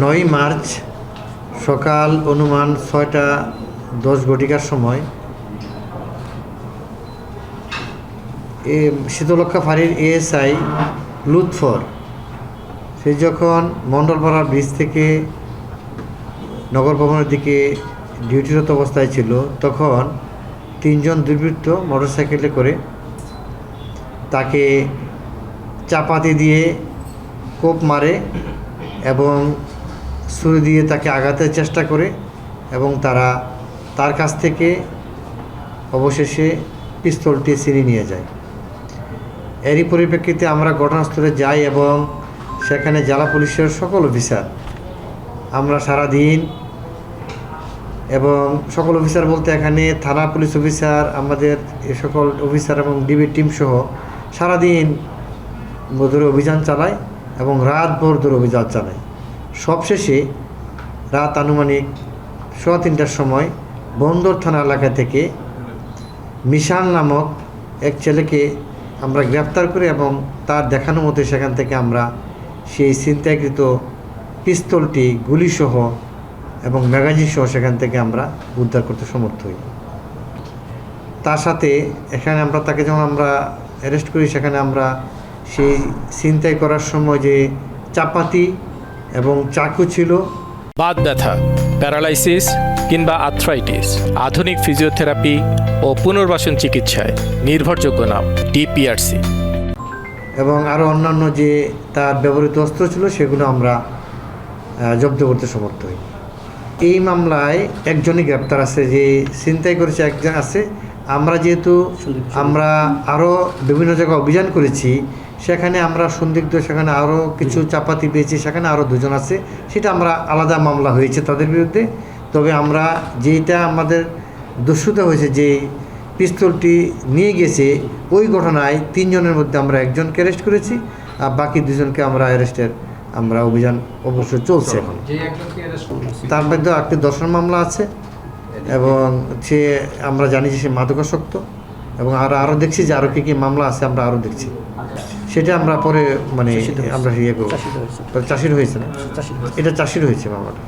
9 March সকাল অনুমান 6:10 সময় শীতলক্ষা ফাঁড়ির এএসআই লুৎফর সে যখন মণ্ডলপাড়া ব্রিজ থেকে নগর ভবনের দিকে ডিউটিরত অবস্থায় ছিল, তখন 3 জন দুর্বৃত্ত মোটরসাইকেলে করে তাকে চাপাতি দিয়ে কোপ মারে এবং ছুরি দিয়ে তাকে আঘাতের চেষ্টা করে এবং তার কাছ থেকে অবশেষে পিস্তলটি ছিনিয়ে নিয়ে যায়। এরই পরিপ্রেক্ষিতে আমরা ঘটনাস্থলে যাই এবং সেখানে জেলা পুলিশের সকল অফিসার আমরা সারাদিন, এবং সকল অফিসার বলতে এখানে থানা পুলিশ অফিসার, আমাদের এ সকল অফিসার এবং ডিবি টিম সহ সারাদিন ধরে অভিযান চালায় এবং রাত ভোর ধরে অভিযান চালায়। সবশেষে রাত আনুমানিক 3:15 সময় বন্দর থানা এলাকা থেকে মিশাল নামক এক ছেলেকে আমরা গ্রেপ্তার করি এবং তার দেখানো মতো সেখান থেকে আমরা সেই ছিনতাইকৃত পিস্তলটি গুলিসহ এবং ম্যাগাজিন সহ সেখান থেকে আমরা উদ্ধার করতে সমর্থ হই। তার সাথে এখানে আমরা তাকে যখন আমরা অ্যারেস্ট করি, সেখানে আমরা সেই ছিনতাই করার সময় যে চাপাতি এবং চাকু ছিল, বাত ব্যথা, প্যারালাইসিস কিংবা আর্থ্রাইটিস, আধুনিক ফিজিওথেরাপি ও পুনর্বাসন চিকিৎসায় নির্ভরযোগ্য নাম ডিপিআরসি, এবং আরও অন্যান্য যে তার ব্যবহৃত অস্ত্র ছিল সেগুলো আমরা জব্দ করতে সমর্থ হই। এই মামলায় একজনই গ্রেপ্তার আছে, যে ছিনতাই করেছে একজন আছে। আমরা যেহেতু আমরা আরও বিভিন্ন জায়গায় অভিযান করেছি, সেখানে আমরা সন্দিগ্ধ, সেখানে আরও কিছু চাপাতি পেয়েছি, সেখানে আরও 2 জন আছে, সেটা আমরা আলাদা মামলা হয়েছে তাদের বিরুদ্ধে। তবে আমরা যেটা আমাদের দস্যুতা হয়েছে, যে পিস্তলটি নিয়ে গেছে, ওই ঘটনায় 3 জনের মধ্যে আমরা একজনকে অ্যারেস্ট করেছি, আর বাকি 2 জনকে আমরা আমরা অভিযান অবশ্যই চলছে এখন। তার মধ্যে একটি দর্শন মামলা আছে এবং সে আমরা জানি যে সে মাদকাসক্ত, এবং আরও দেখছি যে আরও কী মামলা আছে, আমরা আরও দেখছি। সেটা আমরা পরে আমরা ইয়ে করবো। চাষির হয়েছে না, এটা চাষির হয়েছে মামলাটা।